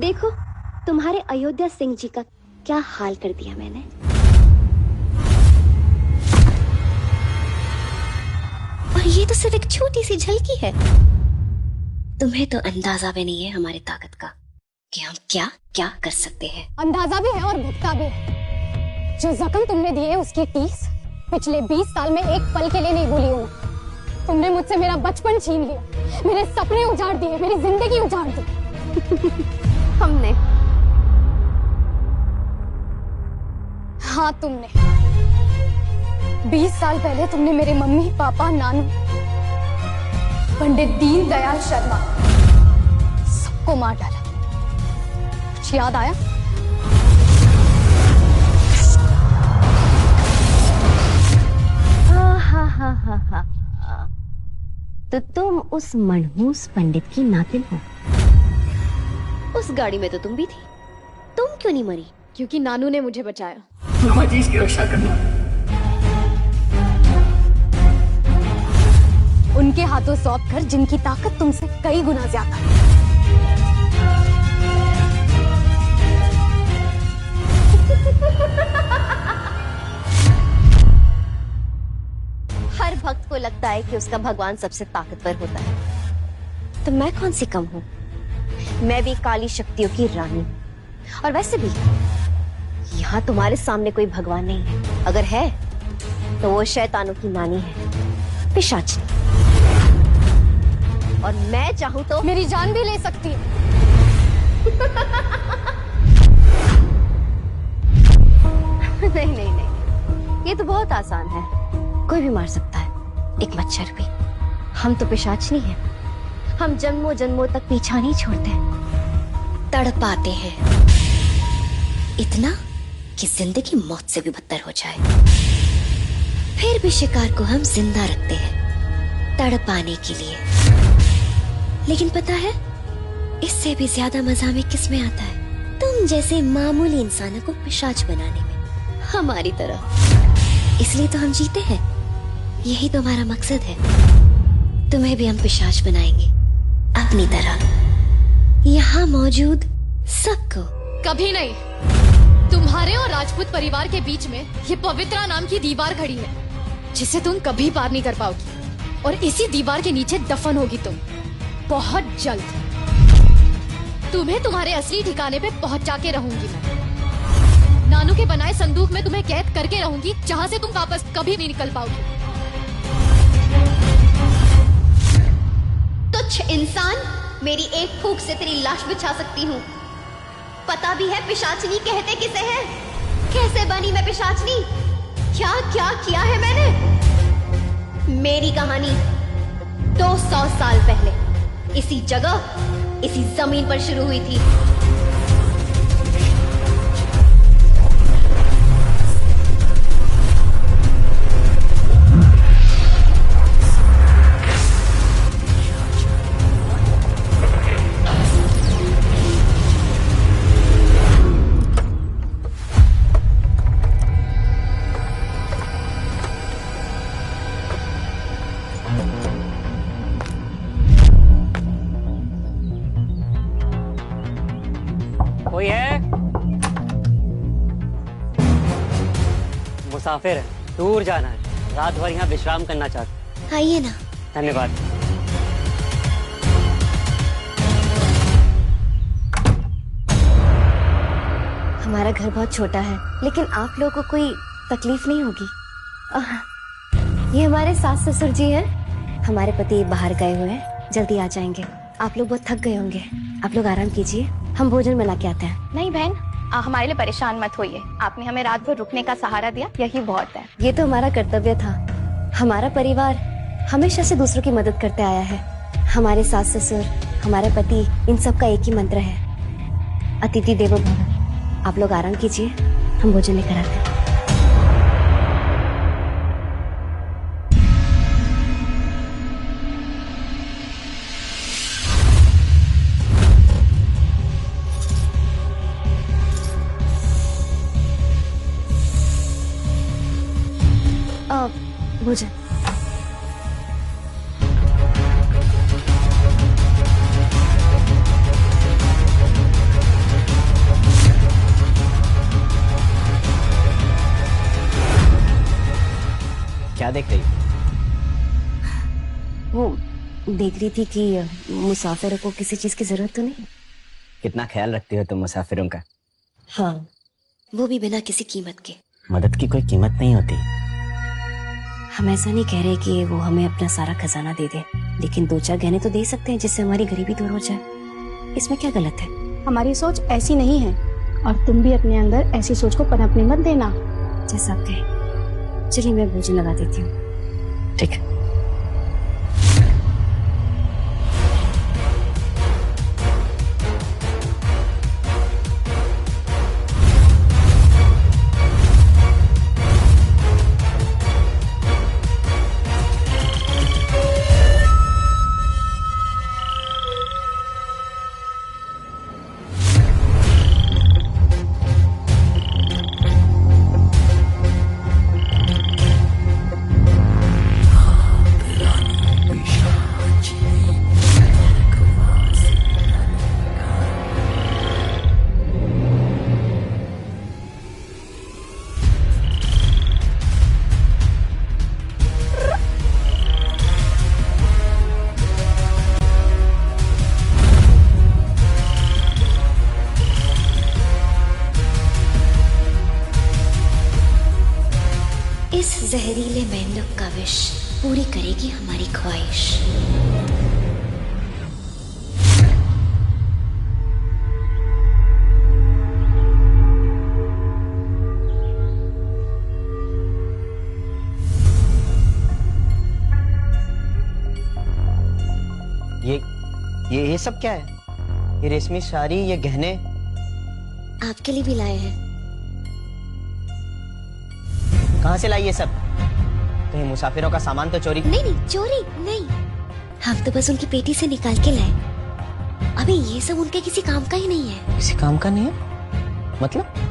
देखो तुम्हारे अयोध्या सिंह जी का क्या हाल कर दिया मैंने। और ये तो सिर्फ एक छोटी सी झलकी है। तुम्हें तो अंदाजा भी नहीं है हमारी ताकत का कि हम क्या क्या कर सकते हैं। अंदाजा भी है और भुगता भी है। जो जख्म तुमने दिए उसकी टीस पिछले 20 साल में एक पल के लिए नहीं भूली हूँ। तुमने मुझसे मेरा बचपन छीन लिया, मेरे सपने उजाड़ दिए, मेरी जिंदगी उजाड़ दी। हमने? हाँ तुमने। 20 साल पहले तुमने मेरे मम्मी पापा नानू पंडित दीनदयाल शर्मा सबको मार डाला। कुछ याद आया? हा। तो तुम उस मनहूस पंडित की नातिन हो। उस गाड़ी में तो तुम भी थी। तुम क्यों नहीं मरी? क्योंकि नानू ने मुझे बचाया। मामा जी इसकी रक्षा करना। उनके हाथों सौंप कर जिनकी ताकत तुमसे कई गुना ज्यादा है। हर भक्त को लगता है कि उसका भगवान सबसे ताकतवर होता है, तो मैं कौन सी कम हूँ? मैं भी काली शक्तियों की रानी। और वैसे भी यहाँ तुम्हारे सामने कोई भगवान नहीं है। अगर है तो वो शैतानों की नानी है, पिशाचिनी। और मैं चाहूँ तो मेरी जान भी ले सकती है। नहीं, ये तो बहुत आसान है। कोई भी मार सकता है, एक मच्छर भी। हम तो पिशाच नहीं हैं। हम जन्मों जन्मों तक पीछा नहीं छोड़ते, तड़पाते हैं इतना कि जिंदगी मौत से भी बदतर हो जाए। फिर भी शिकार को हम जिंदा रखते हैं तड़पाने के लिए। लेकिन पता है इससे भी ज्यादा मजा हमें किस में आता है? तुम जैसे मामूली इंसानों को पिशाच बनाने में, हमारी तरह। इसलिए तो हम जीते हैं। यही तो हमारा मकसद है। तुम्हें भी हम पिशाच बनाएंगे अपनी तरह, यहाँ मौजूद सबको। कभी नहीं। तुम्हारे और राजपूत परिवार के बीच में ये पवित्रा नाम की दीवार खड़ी है, जिसे तुम कभी पार नहीं कर पाओगी। और इसी दीवार के नीचे दफन होगी तुम, बहुत जल्द। तुम्हें तुम्हारे असली ठिकाने पे पहुंचा के रहूंगी मैं। नानू के बनाए संदूक में तुम्हें कैद करके रहूंगी, जहां से तुम वापस कभी नहीं निकल पाओगी। तुच्छ इंसान, मेरी एक फूंक से तेरी लाश बिछा सकती हूँ। पता भी है पिशाचनी कहते किसे है? कैसे बनी मैं पिशाचनी? क्या क्या किया है मैंने? मेरी कहानी 200 साल पहले इसी जगह, इसी जमीन पर शुरू हुई थी। कोई है? मुसाफिर है, दूर जाना है, रात भर यहाँ विश्राम करना चाहते। आइए ना। धन्यवाद। हमारा घर बहुत छोटा है, लेकिन आप लोगों को कोई तकलीफ नहीं होगी। ये हमारे सास ससुर जी हैं। हमारे पति बाहर गए हुए हैं, जल्दी आ जाएंगे। आप लोग बहुत थक गए होंगे, आप लोग आराम कीजिए, हम भोजन बना के आते हैं। नहीं बहन, हमारे लिए परेशान मत होइए। आपने हमें रात भर रुकने का सहारा दिया, यही बहुत है। ये तो हमारा कर्तव्य था। हमारा परिवार हमेशा से दूसरों की मदद करते आया है। हमारे सास ससुर, हमारे पति, इन सब का एक ही मंत्र है, अतिथि देवो भव। आप लोग आराम कीजिए, हम भोजन लेकर आते हैं। भोजन। क्या देख रही हो? वो देख रही थी कि मुसाफिरों को किसी चीज की जरूरत तो नहीं। कितना ख्याल रखती हो तुम मुसाफिरों का। हाँ, वो भी बिना किसी कीमत के। मदद की कोई कीमत नहीं होती। हम ऐसा नहीं कह रहे कि वो हमें अपना सारा खजाना दे दे, लेकिन 2-4 गहने तो दे सकते हैं जिससे हमारी गरीबी दूर हो जाए। इसमें क्या गलत है? हमारी सोच ऐसी नहीं है और तुम भी अपने अंदर ऐसी सोच को पनपने मत देना। जैसा आप कहें। चलिए मैं भोजन लगा देती हूँ। ठीक है। इस जहरीले मेंढक का विष पूरी करेगी हमारी ख्वाहिश। ये सब क्या है? ये रेशमी साड़ी, ये गहने आपके लिए भी लाए हैं। कहाँ से लाई ये सब? कहीं मुसाफिरों का सामान तो चोरी? नहीं नहीं, चोरी नहीं, हम तो बस उनकी पेटी से निकाल के लाए। अबे ये सब उनके किसी काम का ही नहीं है। किसी काम का नहीं है? मतलब